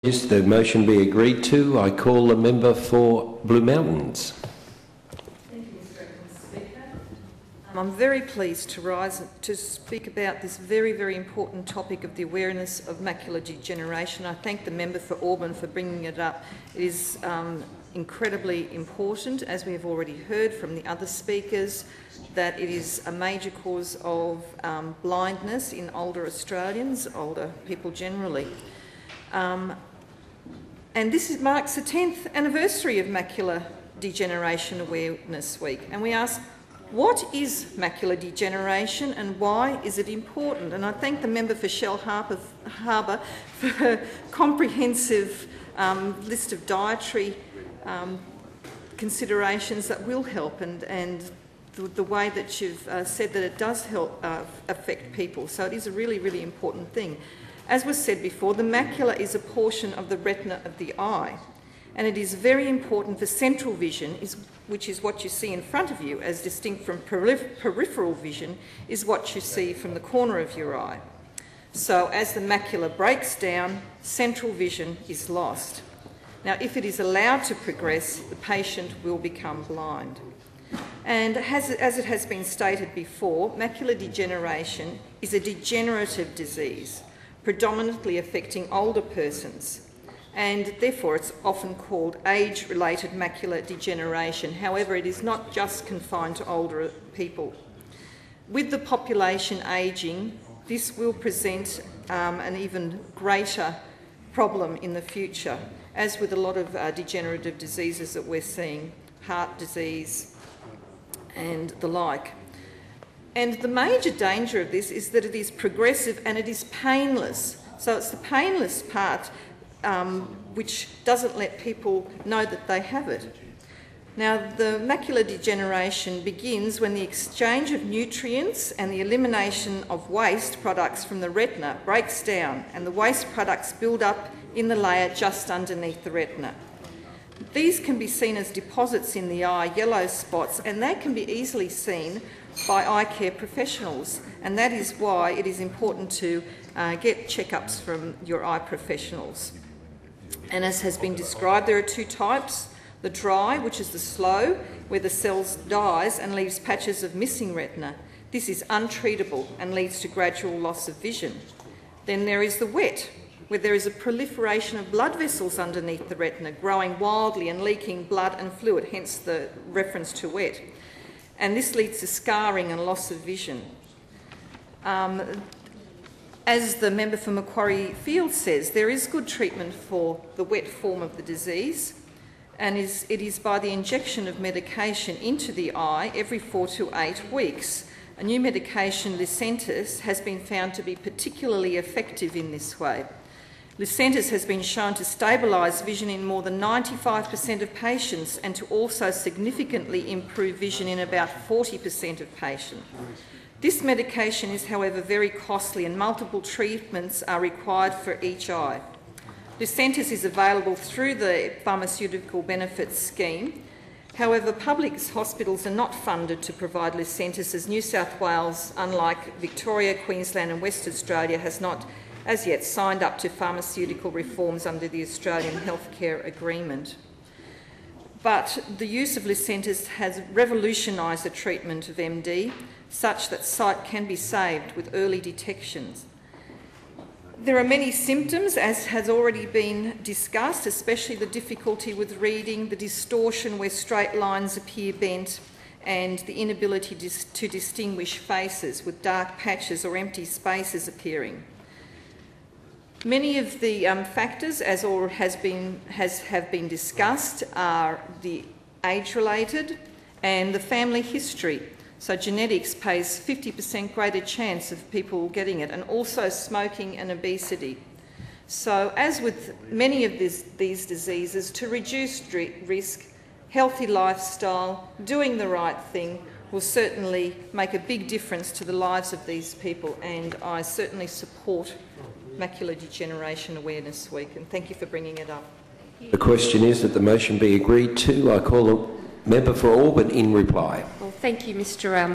Is the motion be agreed to? I call the member for Blue Mountains. Thank you, Mr. Speaker. I'm very pleased to rise to speak about this very, very important topic of the awareness of macular degeneration. I thank the member for Auburn for bringing it up. It is incredibly important, as we have already heard from the other speakers, that it is a major cause of blindness in older Australians, older people generally. And this marks the 10th anniversary of Macular Degeneration Awareness Week. And we ask, what is macular degeneration and why is it important? And I thank the member for Shell Harbour for her comprehensive list of dietary considerations that will help, and the way that you've said that it does help affect people. So it is a really, really important thing. As was said before, the macula is a portion of the retina of the eye, and it is very important for central vision, which is what you see in front of you, as distinct from peripheral vision, is what you see from the corner of your eye. So as the macula breaks down, central vision is lost. Now, if it is allowed to progress, the patient will become blind. And as it has been stated before, macular degeneration is a degenerative disease, predominantly affecting older persons, and therefore it's often called age-related macular degeneration. However, it is not just confined to older people. With the population ageing, this will present an even greater problem in the future, as with a lot of degenerative diseases that we're seeing, heart disease and the like. And the major danger of this is that it is progressive and it is painless. So it's the painless part which doesn't let people know that they have it. Now, the macular degeneration begins when the exchange of nutrients and the elimination of waste products from the retina breaks down, and the waste products build up in the layer just underneath the retina. These can be seen as deposits in the eye, yellow spots, and they can be easily seen by eye care professionals, and that is why it is important to get checkups from your eye professionals. And as has been described, there are two types: the dry, which is the slow, where the cells dies and leaves patches of missing retina. This is untreatable and leads to gradual loss of vision. Then there is the wet, where there is a proliferation of blood vessels underneath the retina, growing wildly and leaking blood and fluid, hence the reference to wet. And this leads to scarring and loss of vision. As the member for Macquarie Field says, there is good treatment for the wet form of the disease, and it is by the injection of medication into the eye every 4 to 8 weeks. A new medication, Lucentis, has been found to be particularly effective in this way. Lucentis has been shown to stabilise vision in more than 95% of patients and to also significantly improve vision in about 40% of patients. This medication is, however, very costly, and multiple treatments are required for each eye. Lucentis is available through the Pharmaceutical Benefits Scheme. However, public hospitals are not funded to provide Lucentis, as New South Wales, unlike Victoria, Queensland and Western Australia, has not as yet signed up to pharmaceutical reforms under the Australian Healthcare Agreement. But the use of Lucentis has revolutionised the treatment of MD, such that sight can be saved with early detections. There are many symptoms, as has already been discussed, especially the difficulty with reading, the distortion where straight lines appear bent, and the inability to distinguish faces with dark patches or empty spaces appearing. Many of the factors, as all have been discussed, are the age-related and the family history. So genetics pays 50% greater chance of people getting it, and also smoking and obesity. So as with many of these diseases, to reduce risk, healthy lifestyle, doing the right thing will certainly make a big difference to the lives of these people, and I certainly support Macular Degeneration Awareness Week, and thank you for bringing it up. The question is that the motion be agreed to. I call the member for Auburn in reply. Well, thank you, Mr.